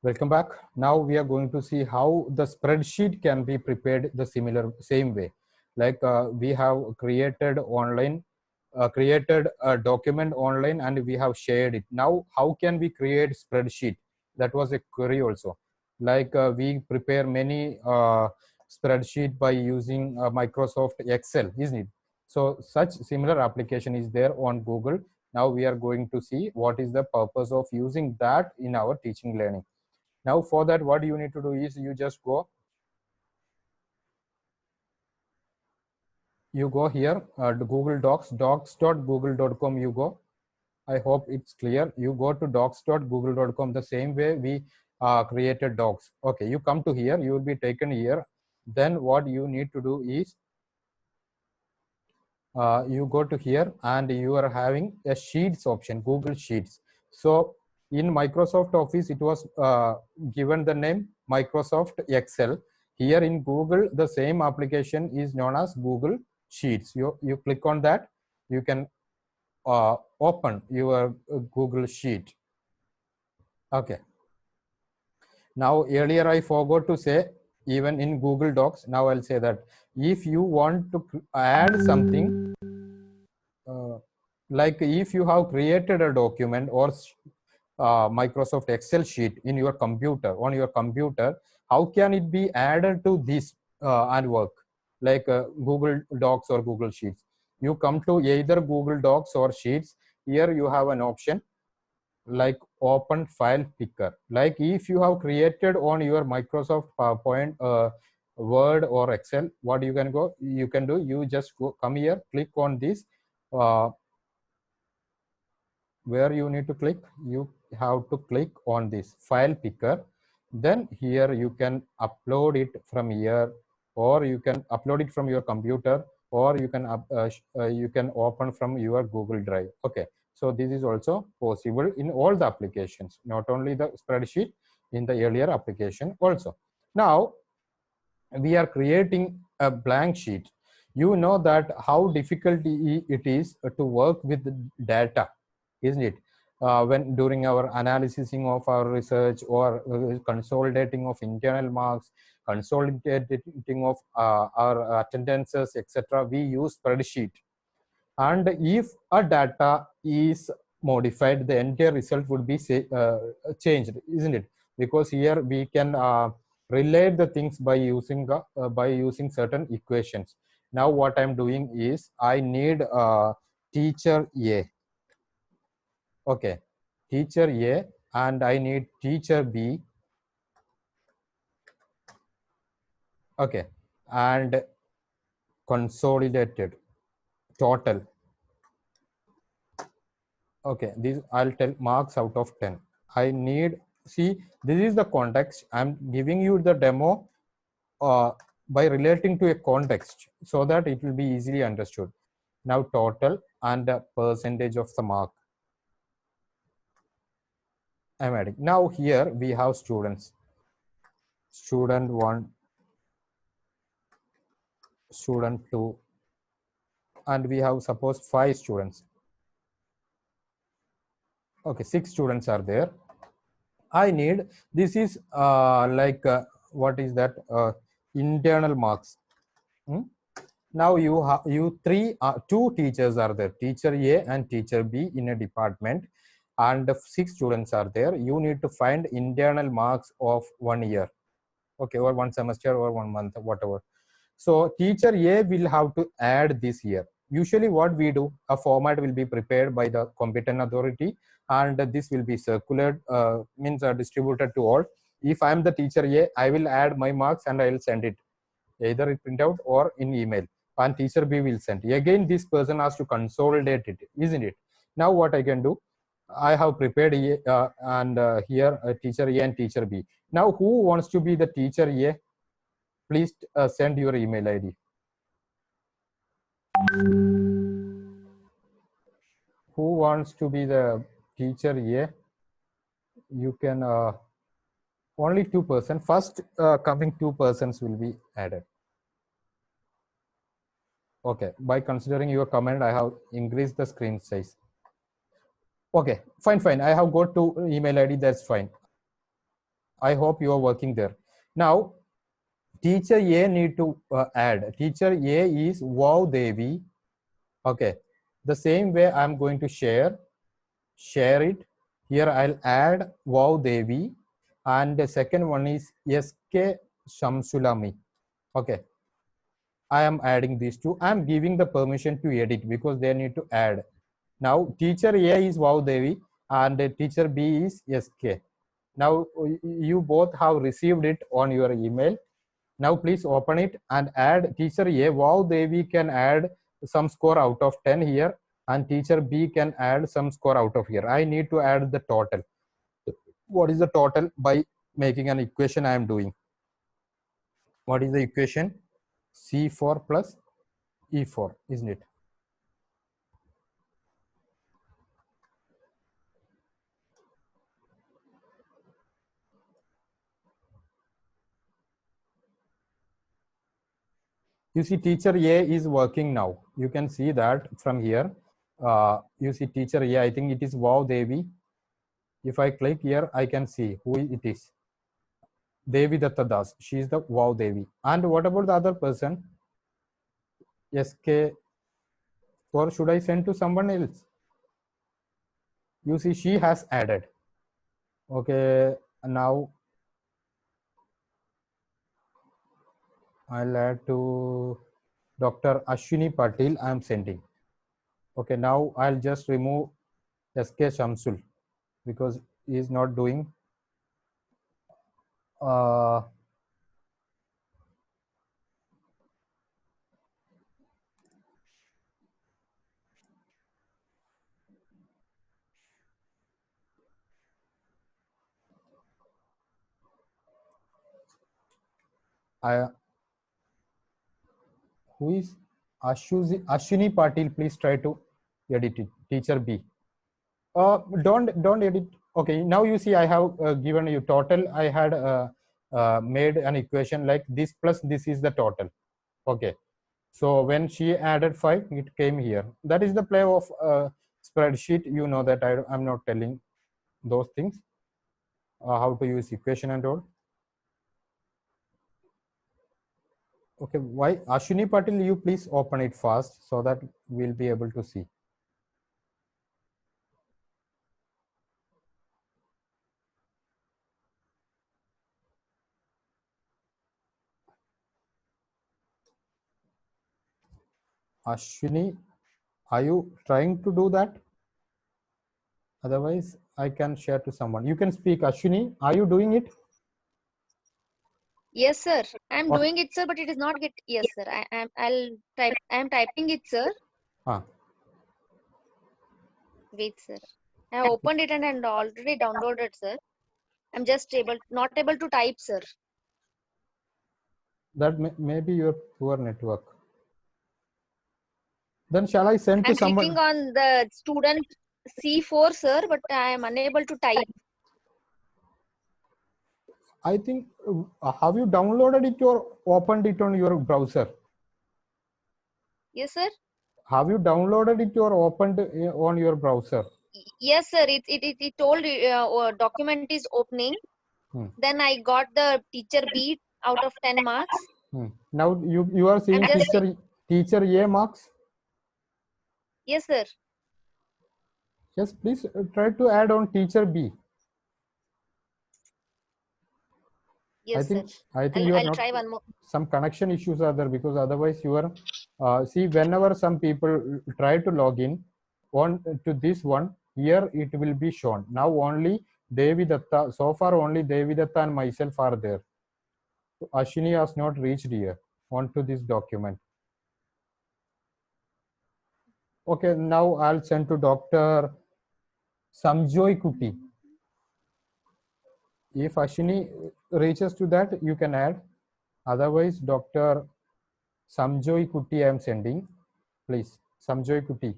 Welcome back. Now we are going to see how the spreadsheet can be prepared the same way. Like we have created a document online and we have shared it. Now, how can we create spreadsheet? That was a query also. Like we prepare many spreadsheet by using Microsoft Excel, isn't it? So such similar application is there on Google. Now we are going to see what is the purpose of using that in our teaching learning. Now for that, what you need to do is you just go here to Google Docs, docs.google.com. You go. I hope it's clear. You go to docs.google.com the same way we created docs. Okay, you come to here, you will be taken here. Then what you need to do is you go to here and you are having a sheets option, Google Sheets. So in Microsoft Office, it was given the name Microsoft Excel. Here in Google, the same application is known as Google Sheets. You click on that, you can open your Google Sheet. Okay. Now earlier I forgot to say, even in Google Docs, now I'll say that if you want to add something, like if you have created a document or Microsoft Excel sheet in your computer, on your computer, how can it be added to this and work like Google Docs or Google Sheets? You come to either Google Docs or Sheets. Here you have an option like open file picker. Like if you have created on your Microsoft PowerPoint, Word or Excel, what you can do, you just come here, click on this. Where you need to click, you have to click on this file picker. Then here you can upload it from here, or you can upload it from your computer, or you can open from your Google Drive. Okay, so this is also possible in all the applications, not only the spreadsheet, in the earlier application also. Now we are creating a blank sheet. You know that how difficult it is to work with data, isn't it? When during our analyzing of our research, or consolidating of internal marks, consolidating of our attendances, etc., we use spreadsheet. And if a data is modified, the entire result would be changed, isn't it? Because here we can relate the things by using certain equations. Now what I'm doing is I need teacher A. Okay, teacher A, and I need teacher B. Okay, and consolidated total. Okay, these I'll tell marks out of 10. I need, see, this is the context. I'm giving you the demo by relating to a context so that it will be easily understood. Now total and the percentage of the mark I'm adding. Now here we have students. Student 1, student 2, and we have suppose 5 students. Okay, 6 students are there. I need, this is what is that, internal marks. Now you have two teachers are there, teacher A and teacher B in a department, and 6 students are there. You need to find internal marks of 1 year, okay, or 1 semester or 1 month, whatever. So teacher A will have to add this year. Usually what we do, a format will be prepared by the competent authority, and this will be circulated, distributed to all. If I am the teacher A, I will add my marks and I will send it either in printout or in email, and teacher B will send. Again, this person has to consolidate it, isn't it? Now what I can do, I have prepared A, and here teacher A and teacher B. Now who wants to be the teacher A? Please send your email ID. Who wants to be the teacher A? You can only 2 persons. First coming 2 persons will be added. Okay, by considering your comment, I have increased the screen size. Okay, fine. I have got 2 email ID, that's fine. I hope you are working there. Now, teacher A need to add. Teacher A is Wow Devi. Okay. The same way I'm going to share it. Here I'll add Wow Devi. And the second one is SK Shamsulami. Okay. I am adding these two. I'm giving the permission to edit because they need to add. Now, teacher A is Wow Devi and teacher B is SK. Now, you both have received it on your email. Now, please open it and add teacher A. Wow Devi can add some score out of 10 here, and teacher B can add some score out of here. I need to add the total. What is the total? By making an equation I am doing. What is the equation? C4 plus E4, isn't it? You see teacher A is working now. You can see that from here. You see teacher A, I think it is Wow Devi. If I click here, I can see who it is. Devi Datta Das. She is the Wow Devi. And what about the other person? SK, or should I send to someone else? You see, she has added. Okay, now I'll add to Dr. Ashwini Patil. I am sending. Okay, now I'll just remove SK Shamsul because he is not doing. Who is Ashwini Patil? Please try to edit it. Teacher B. Don't edit. Okay, now you see I have given you total. I had made an equation like this plus this is the total. Okay, so when she added 5, it came here. That is the play of spreadsheet. You know that I'm not telling those things, how to use equation and all. Okay, why Ashwini Patil? You please open it fast so that we'll be able to see. Ashwini, are you trying to do that? Otherwise, I can share to someone. You can speak. Ashwini, are you doing it? Yes, sir. I'm Okay. doing it, sir, but it is not get. Yes, sir. I'll type. I'm typing it, sir. Wait, sir. I have opened it and already downloaded, sir. I'm just not able to type, sir. That may be your poor network. Then shall I send to I'm someone? clicking on the student C4, sir, but I am unable to type. I think, have you downloaded it or opened it on your browser? Yes, sir. Have you downloaded it or opened on your browser? Yes, sir. It told document is opening. Then I got the teacher B out of 10 marks. Now you are seeing teacher A marks. Yes, sir. Yes, please try to add on teacher B. Yes, I think you are I'll not. try one more. Some connection issues are there because otherwise you are. See, whenever some people try to log in on to this one, here it will be shown. Now only Devi Datta. So far only Devi Datta and myself are there. So Ashwini has not reached here onto this document. Okay, now I'll send to Dr. Samjoy Kuti. If Ashwini reaches to that, you can add. Otherwise, Dr. Samjoy Kuti I am sending. Please, Samjoy Kuti.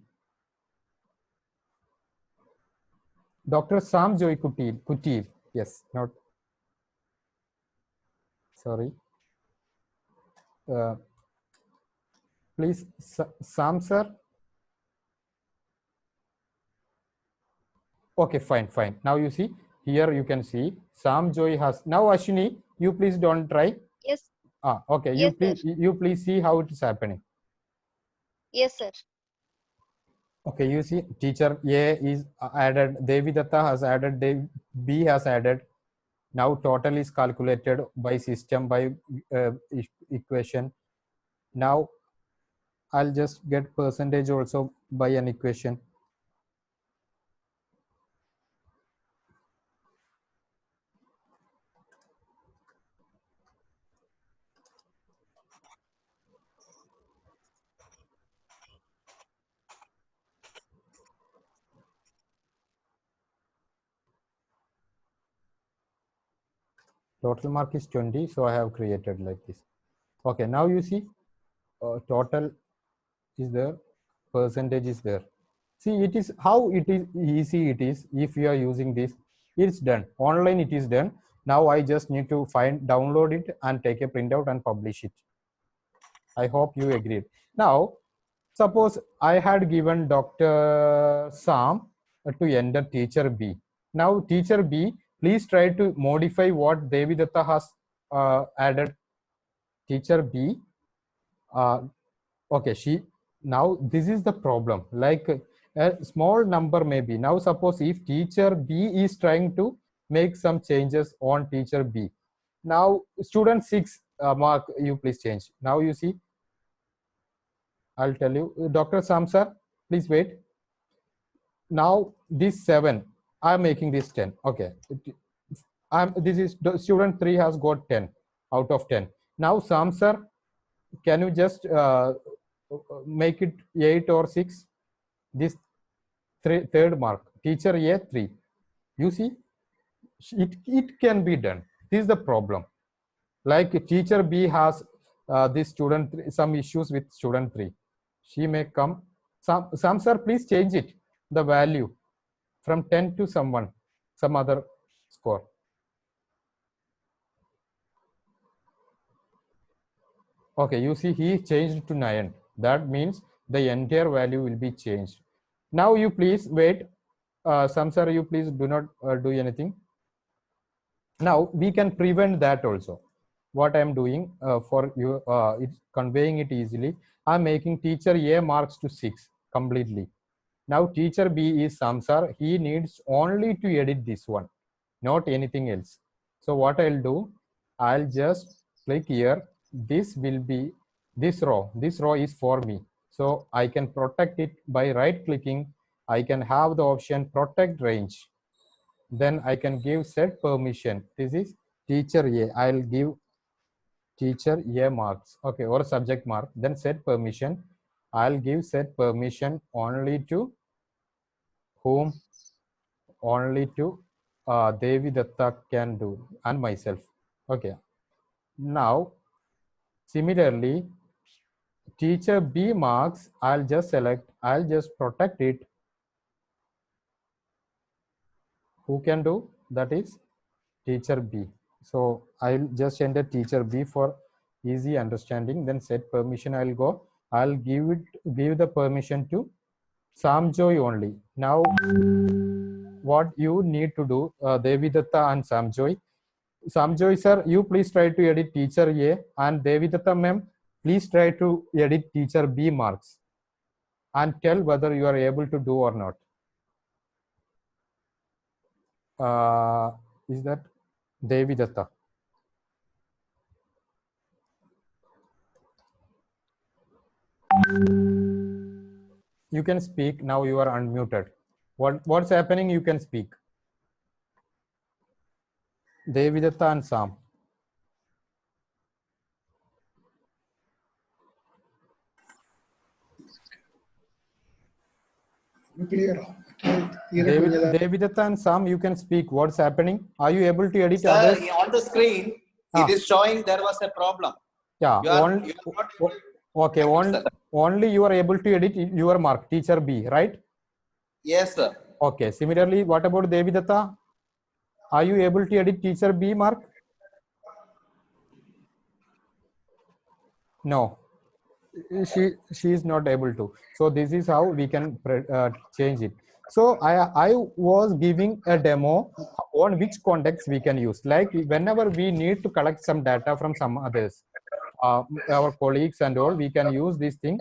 Dr. Samjoy Kuti. Yes, not. Sorry. Please, Sam sir. Okay, fine. Now you see here you can see Sam Joy has now. Ashwini, you please don't try. Yes. Okay. Yes, You please see how it is happening. Yes, sir. Okay, you see teacher A is added, Devi Datta has added, B has added. Now total is calculated by system, by equation. Now I'll just get percentage also by an equation. Total mark is 20, so I have created like this. Okay, now you see total is there, percentage is there. See, it is how it is easy it is if you are using this. It's done online, it is done. Now I just need to download it and take a printout and publish it. I hope you agreed. Now suppose I had given Dr. Sam to enter teacher B. Now teacher B, please try to modify what Devi Datta has added. Teacher B, okay, now this is the problem. Like a small number maybe. Now suppose if teacher B is trying to make some changes on teacher B. Now student 6 mark, you please change. Now you see, I'll tell you, Dr. Sam sir, please wait. Now this 7, I'm making this 10. Okay, this is student 3 has got 10 out of 10. Now Sam sir, can you just make it 8 or 6? This third mark, teacher A 3. You see, it can be done. This is the problem. Like teacher B has this student some issues with student 3. She may come. Some sir, please change it, the value from 10 to some other score. Okay, you see he changed to 9. That means the entire value will be changed. Now you please wait. Some sir, you please do not do anything. Now we can prevent that also. What I am doing for you, it's conveying it easily. I'm making teacher A marks to 6 completely. Now teacher B is Samsar. He needs only to edit this one, not anything else. So what I'll do, I'll just click here. This will be this row. This row is for me. So I can protect it by right clicking. I can have the option protect range. Then I can give set permission. This is teacher A. I'll give teacher A marks. Okay, or subject mark. Then set permission. I'll give set permission only to whom? Only to Devi Datta can do and myself. Okay. Now, similarly, teacher B marks, I'll just select, I'll just protect it. Who can do? That is teacher B. So I'll just enter teacher B for easy understanding. Then set permission, I'll go. I'll give the permission to Sam Joy only. Now, what you need to do, Devi Datta and Sam Joy. Sam Joy sir, you please try to edit teacher A, and Devi Datta ma'am, please try to edit teacher B marks and tell whether you are able to do or not. Is that Devi Datta? You can speak now. You are unmuted. What's happening? You can speak. Devi Datta and Sam. Devi Datta and Sam, you can speak. What's happening? Are you able to edit Sir, others? on the screen, it is showing there was a problem. Yeah. Okay. Only you are able to edit your mark, teacher B, right? Yes, sir. Okay. Similarly, what about Devi Datta? Are you able to edit teacher B mark? No. She is not able to. So this is how we can change it. So I was giving a demo on which context we can use. Like whenever we need to collect some data from some others, our colleagues and all, we can use this thing,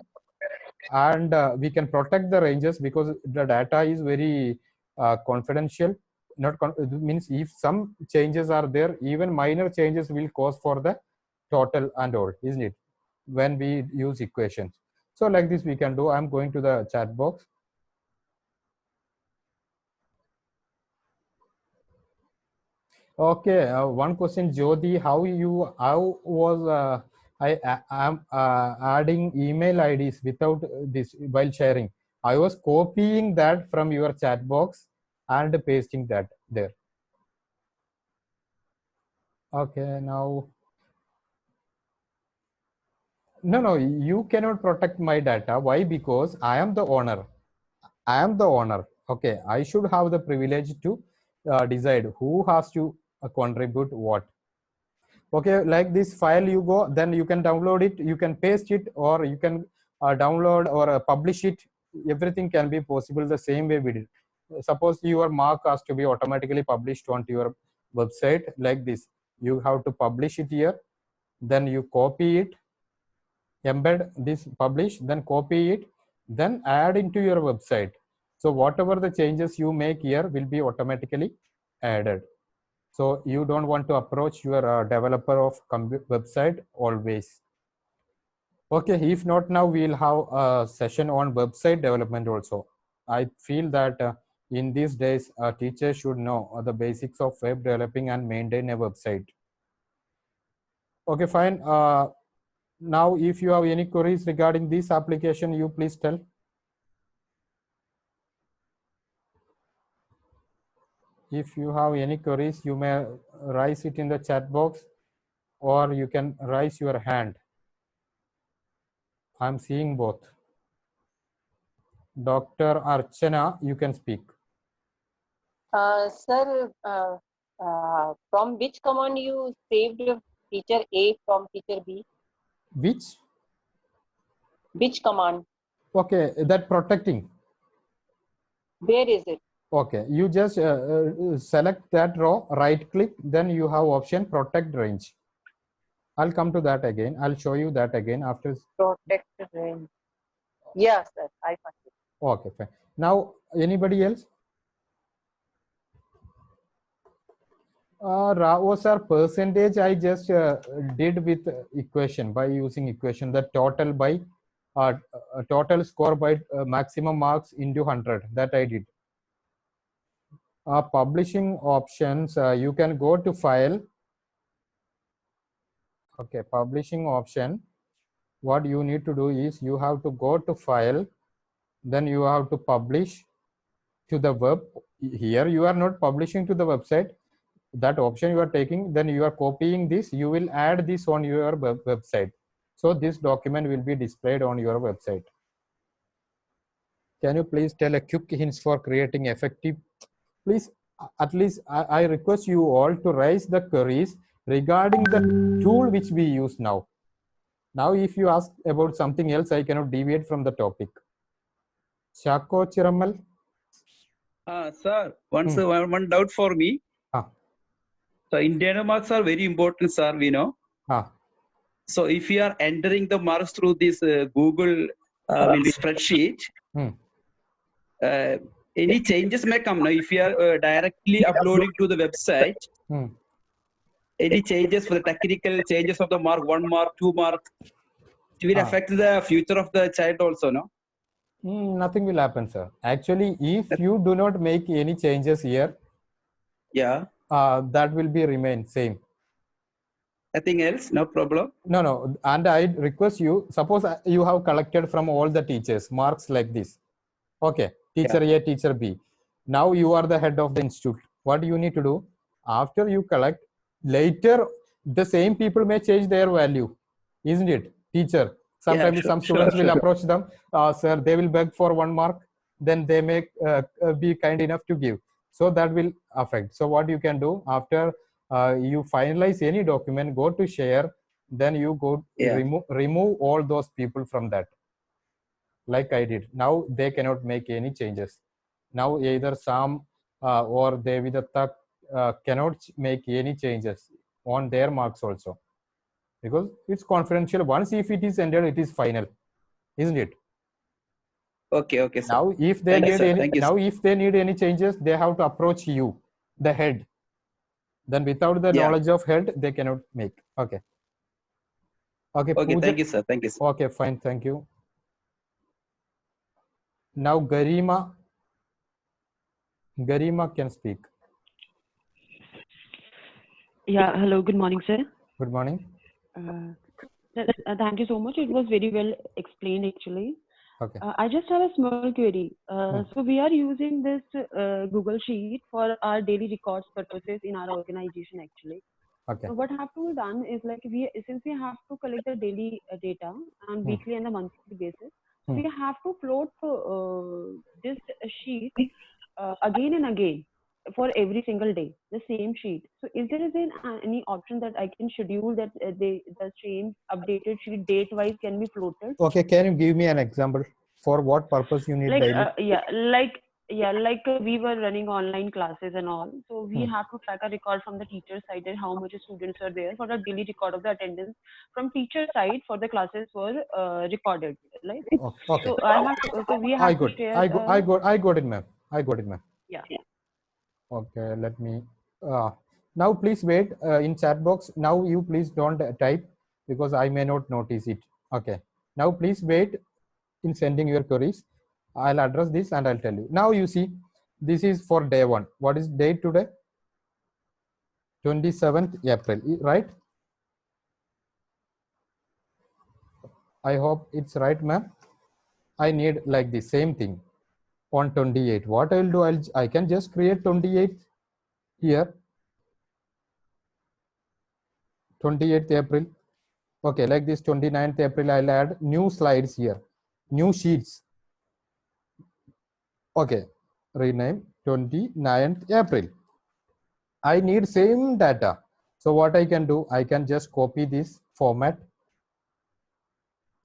and we can protect the ranges because the data is very confidential. Not it means if some changes are there, even minor changes will cause for the total and all, isn't it? When we use equations. So like this we can do. I'm going to the chat box. Okay, one question, Jyoti, how was I'm adding email IDs without this while sharing. I was copying that from your chat box and pasting that there. Okay, now no, you cannot protect my data. Why? Because I am the owner. I am the owner. Okay, I should have the privilege to decide who has to contribute what. Okay, like this file you go, then you can download it, you can paste it, or you can download or publish it. Everything can be possible the same way we did. Suppose your mark has to be automatically published onto your website like this. You have to publish it here, then you copy it, embed this publish, then copy it, then add into your website. So whatever the changes you make here will be automatically added. So you don't want to approach your developer of website always. Okay, if not now, we'll have a session on website development also. I feel that in these days, teachers should know the basics of web developing and maintain a website. Okay, fine. Now, if you have any queries regarding this application, you please tell. If you have any queries, you may raise it in the chat box, or you can raise your hand. I'm seeing both. Dr. Archana, you can speak. Sir, from which command you saved teacher A from teacher B? Which? Which command? Okay, that protecting. Where is it? Okay, you just select that row, right click, then you have option protect range. I'll come to that again. I'll show you that again after. Protect range. Yeah, sir, I found it. Okay, fine. Now, anybody else? Rao sir, percentage I just did with equation by using equation, the total by total score by maximum marks into 100, that I did. Publishing options, you can go to file. Okay, publishing option. What you need to do is you have to go to file, then you have to publish to the web. Here you are not publishing to the website. That option you are taking, then you are copying this, you will add this on your website. So this document will be displayed on your website. Can you please tell a quick hints for creating effective? Please, at least I request you all to raise the queries regarding the tool which we use now. Now, if you ask about something else, I cannot deviate from the topic. Chako Chiramal? Sir, one doubt for me. So internal marks are very important, sir, we know. So if you are entering the marks through this Google spreadsheet, any changes may come now. If you are directly uploading to the website, any changes for the technical changes of the mark, 1 mark, 2 mark, it will affect the future of the child also, no? Nothing will happen, sir. Actually, if you do not make any changes here, that will be remain same. Nothing else, no problem. No. And I request you, suppose you have collected from all the teachers marks like this. Okay, teacher A, teacher B. Now you are the head of the institute. What do you need to do? After you collect, later the same people may change their value, isn't it? Teacher. Sometimes some students will approach them, sir, they will beg for 1 mark, then they may be kind enough to give. So that will affect. So what you can do after you finalize any document, go to share, then you go remove all those people from that. Like I did. Now they cannot make any changes. Now either Sam or Devidatta cannot make any changes on their marks also, because it's confidential. Once if it is entered, it is final, isn't it? Okay, okay, sir. Now if they Thank you, need sir. any, Thank you, now sir. if they need any changes, they have to approach you, the head. Then without the Yeah. knowledge of head, they cannot make. Okay. Okay, Okay, Pooja. thank you, sir. Thank you, sir. Okay, fine, thank you. Now Garima can speak. Yeah, hello, good morning, sir. Good morning. Thank you so much. It was very well explained, actually. Okay. I just have a small query. So we are using this Google Sheet for our daily records purposes in our organization, actually. Okay. So what have to be done is, like, since we have to collect the daily data on weekly and a monthly basis, we have to float this sheet again and again for every single day, the same sheet. So is there any option that I can schedule that the same updated sheet date wise can be floated? Okay, can you give me an example for what purpose you need Like daily? We were running online classes and all, so we have to track a record from the teacher side and how much students are there for the daily record of the attendance from teacher side for the classes were recorded, right? Okay. So I have to, so we have to share. I got it, ma'am. I got it, ma'am. Yeah. Okay, let me. Now please wait in chat box. Now you please don't type because I may not notice it. Okay. Now please wait in sending your queries. I'll address this and I'll tell you. Now you see, this is for day 1. What is date today? 27th April, right? I hope it's right, ma'am. I need like the same thing on 28. What I'll do, I can just create 28 here. 28th April. Okay, like this 29th April, I'll add new slides here, new sheets. Okay, rename 29th April. I need same data. So what I can do, I can just copy this format.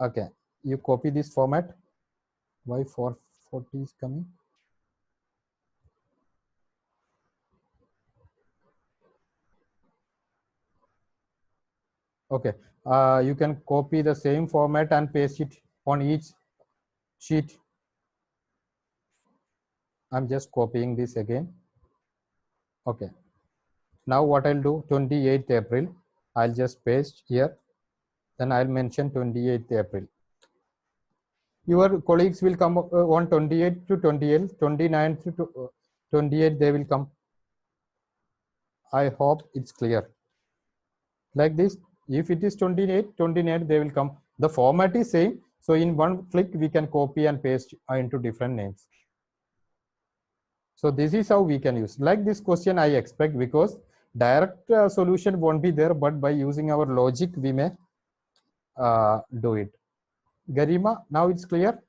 Okay, you copy this format. Why 440 is coming? Okay, you can copy the same format and paste it on each sheet. I'm just copying this again. Okay. Now what I'll do, 28th April, I'll just paste here. Then I'll mention 28th April. Your colleagues will come on 28th to 28th, 29th to 28th, they will come. I hope it's clear. Like this, if it is 28th, they will come. The format is same. So in one click, we can copy and paste into different names. So this is how we can use. Like this question I expect, because direct solution won't be there, but by using our logic, we may do it. Garima, now it's clear?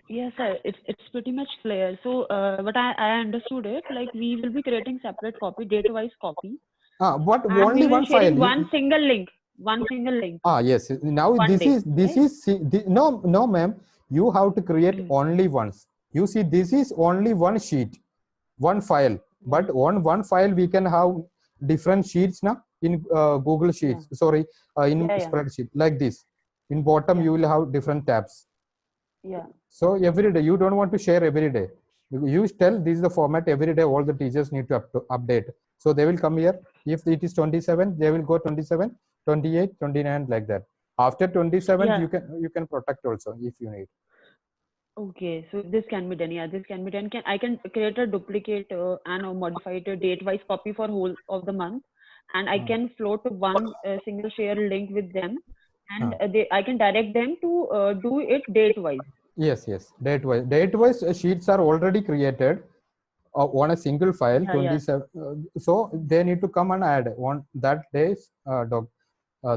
Yes, sir. It's pretty much clear. So what I understood it, like we will be creating separate copy, date-wise copy. But and only we will one file. One single link. One single link. Yes. Now this is no, ma'am. You have to create only once. You see, this is only one sheet, one file. But on one file we can have different sheets now in Google Sheets. Sorry, in spreadsheet like this. In bottom you will have different tabs. Yeah. So every day you don't want to share every day. You tell this is the format every day. All the teachers need to update. So they will come here. If it is 27, they will go 27, 28, 29 like that. After 27, you can protect also if you need. Okay, so this can be done. Yeah, this can be done. I can create a duplicate and a modified date-wise copy for whole of the month, and I can float one single share link with them, and I can direct them to do it date-wise. Yes, date-wise. Date-wise sheets are already created on a single file. 27. So they need to come and add on that day's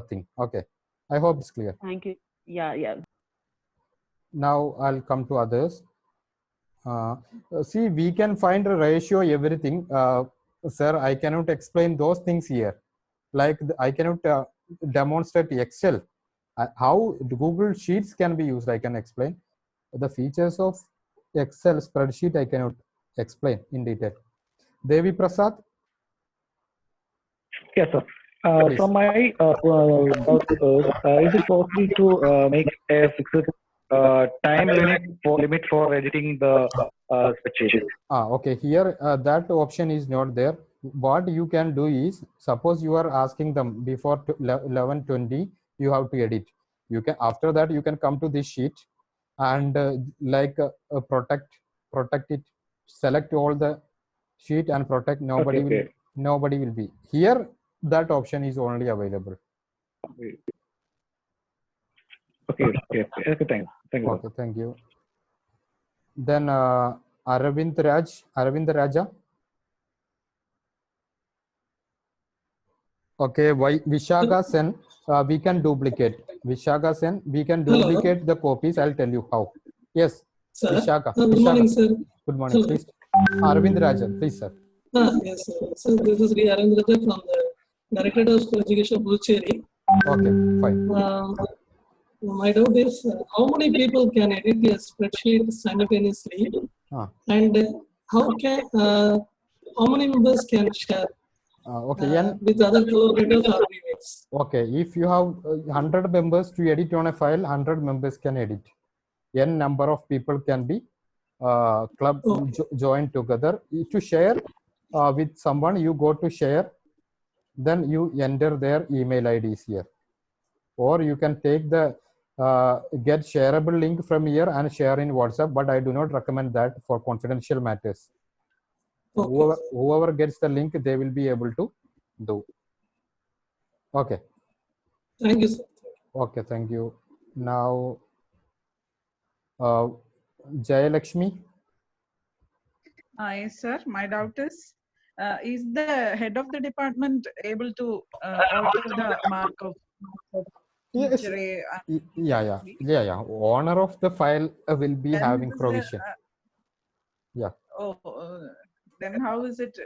thing. Okay, I hope it's clear. Thank you. Yeah. Now I'll come to others. See, we can find a ratio, everything. Sir, I cannot explain those things here. Like I cannot demonstrate Excel. How Google Sheets can be used, I can explain. The features of Excel spreadsheet I cannot explain in detail. Devi Prasad? Yes, sir. Please. From my doubt is it possible to make a fixed time limit for editing the spreadsheet? Okay. Here that option is not there. What you can do is, suppose you are asking them before 11:20, you have to edit. You can, after that you can come to this sheet and protect it, select all the sheet and protect. Nobody will be here. That option is only available. Okay, thank you. Okay, thank you. Then Aravind Raja. Okay, Vishaka Sen, we can duplicate. Vishaka Sen, we can duplicate the copies. I'll tell you how. Yes, sir. Vishaka. Good morning, sir. Good morning, please. Aravind Raja, please, sir. Yes, sir. So this is Aravind Raja from the Directorate of School Education, Puducherry. Okay, fine. My doubt is how many people can edit a spreadsheet simultaneously, and how many members can share with other collaborators or readers? Okay, if you have 100 members to edit on a file, 100 members can edit. N number of people can be joined together. To share with someone, you go to share, then you enter their email IDs here. Or you can take the get shareable link from here and share in WhatsApp, but I do not recommend that for confidential matters. Okay. Whoever gets the link, they will be able to do. Okay. Thank you, sir. Okay, thank you. Now, Jayalakshmi. Yes, sir. My doubt is the head of the department able to alter the mark of Yes. Yeah. Owner of the file will be having provision. Then how is it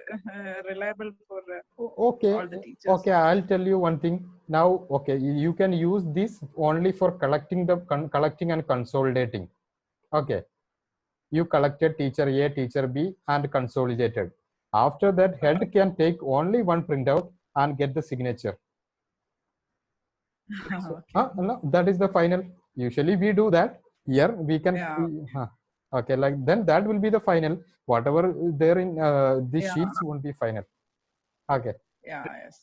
reliable for all the teachers? Okay, I'll tell you one thing. Now, okay, you can use this only for collecting and consolidating. Okay. You collected teacher A, teacher B and consolidated. After that, head can take only one printout and get the signature. No, that is the final. Usually we do that. Here we can. Okay, like then that will be the final. Whatever there in these sheets won't be final. Okay. Yes.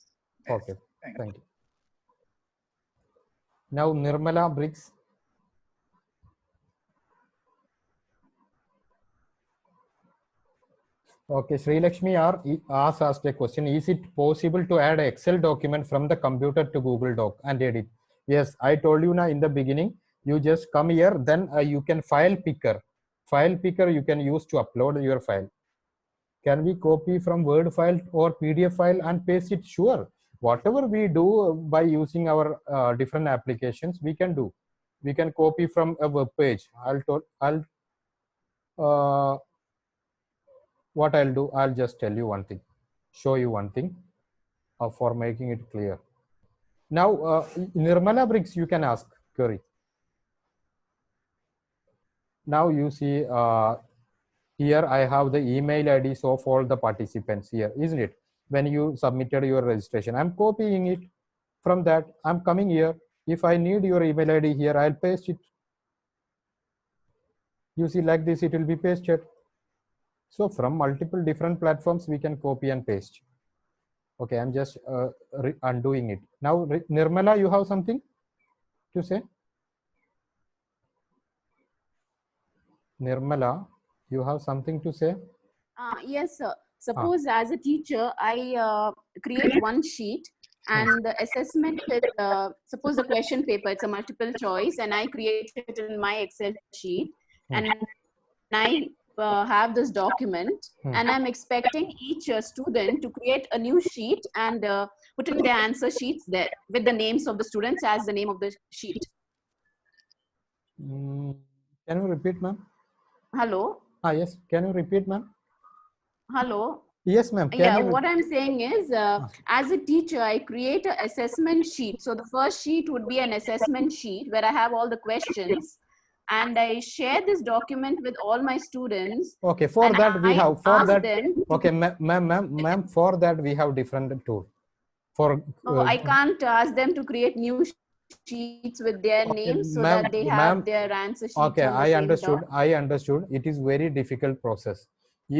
Okay. Thank you. Now Nirmala Briggs. Okay, Sri Lakshmi asked a question. Is it possible to add an Excel document from the computer to Google Doc and edit? Yes, I told you now in the beginning, you just come here, then you can file picker. File picker you can use to upload your file. Can we copy from Word file or PDF file and paste it? Sure. Whatever we do by using our different applications, we can do. We can copy from a web page. What I'll do, I'll just tell you one thing, show you one thing for making it clear. Now, Nirmala Briggs, you can ask query. Now you see here I have the email IDs of all the participants here, isn't it? When you submitted your registration, I'm copying it from that. I'm coming here. If I need your email ID here, I'll paste it. You see like this, it will be pasted. So from multiple different platforms, we can copy and paste. Okay, I'm just undoing it. Now, Nirmala, you have something to say? Nirmala, you have something to say? Yes, sir. Suppose as a teacher, I create one sheet and the assessment is, suppose the question paper, it's a multiple choice and I create it in my Excel sheet and I have this document and I'm expecting each student to create a new sheet and put in their answer sheets there with the names of the students as the name of the sheet. Can you repeat, ma'am? Hello? Yes. Can you repeat, ma'am? Hello? Yes, ma'am. What I'm saying is, as a teacher, I create an assessment sheet. So the first sheet would be an assessment sheet where I have all the questions. and I share this document with all my students. Okay, for and that we I have, for ask that, them to- okay, ma'am, for that we have different tool. For I can't ask them to create new sheets with their names so that they have their answer sheets okay, on the I same understood. doc. I understood. It is very difficult process.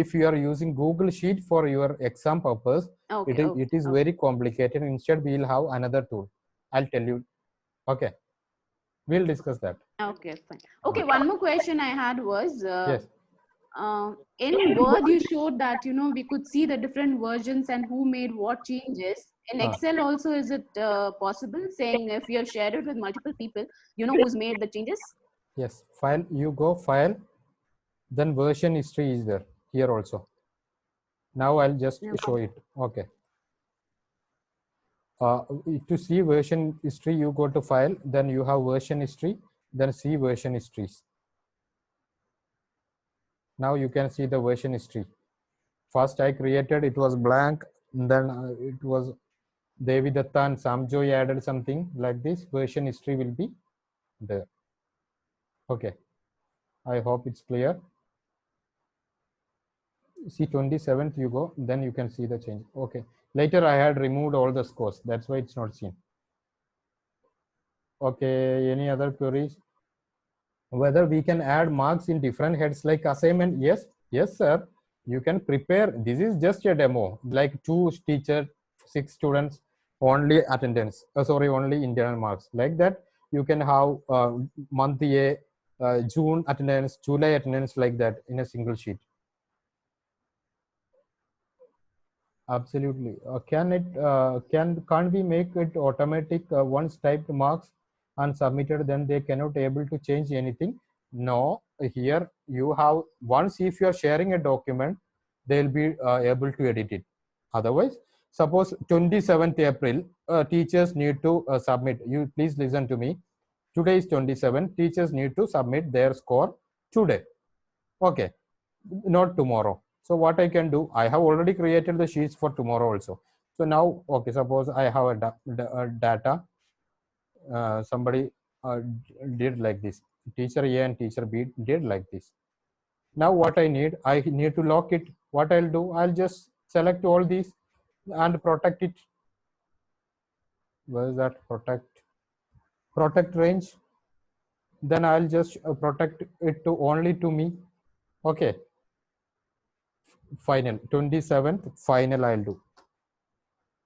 If you are using Google Sheet for your exam purpose, it is very complicated. Instead, we will have another tool. I'll tell you. Okay, we'll discuss that. Okay, fine. Okay, one more question I had was, Yes. In Word, you showed that, we could see the different versions and who made what changes. In Excel also, is it possible, saying if you have shared it with multiple people, who's made the changes? Yes, file, you go file, then version history is there here also. Now I'll just show it. Okay. To see version history, you go to file, then you have version history, then see version histories. Now you can see the version history. First I created, it was blank, then it was Devi Datta and Samjoy added something like this. Version history will be there. Okay, I hope it's clear. See 27th you go, then you can see the change. Okay, later I had removed all the scores, that's why it's not seen. Okay, any other queries? Whether we can add marks in different heads like assignment? Yes sir, you can prepare. This is just a demo, like 2 teachers, 6 students, only attendance, only internal marks. Like that you can have month A, June attendance, July attendance, like that in a single sheet. Absolutely. Can't we make it automatic? Once typed marks and submitted, then they cannot able to change anything? No, here you have, once if you are sharing a document, they'll be able to edit it. Otherwise, suppose 27th April, teachers need to submit. You please listen to me. Today is 27th. Teachers need to submit their score today. Okay, not tomorrow. So what I can do, I have already created the sheets for tomorrow also. So now, okay, suppose I have a data, somebody did like this, teacher A and teacher B did like this. Now what I need to lock it. What I'll do, I'll just select all these and protect it. Where is that? Protect range. Then I'll just protect it to only to me. Okay. Final 27th final I'll do.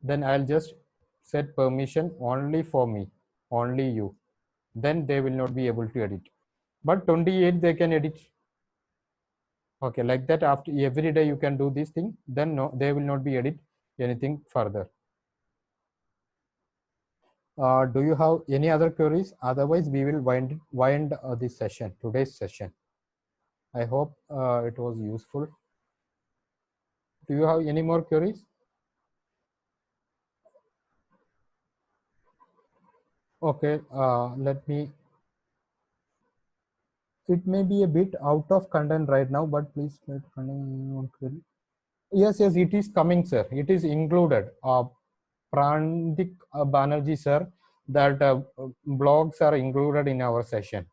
Then I'll just set permission only for me, only you. Then they will not be able to edit. But 28 they can edit. Okay, like that. After every day you can do this thing. Then no, they will not be edit anything further. Do you have any other queries? Otherwise, we will wind this session, today's session. I hope it was useful. Do you have any more queries? Okay, let me. It may be a bit out of content right now, but please let query. Yes, it is coming, sir. It is included. Prandik Banerjee, sir, that blogs are included in our session.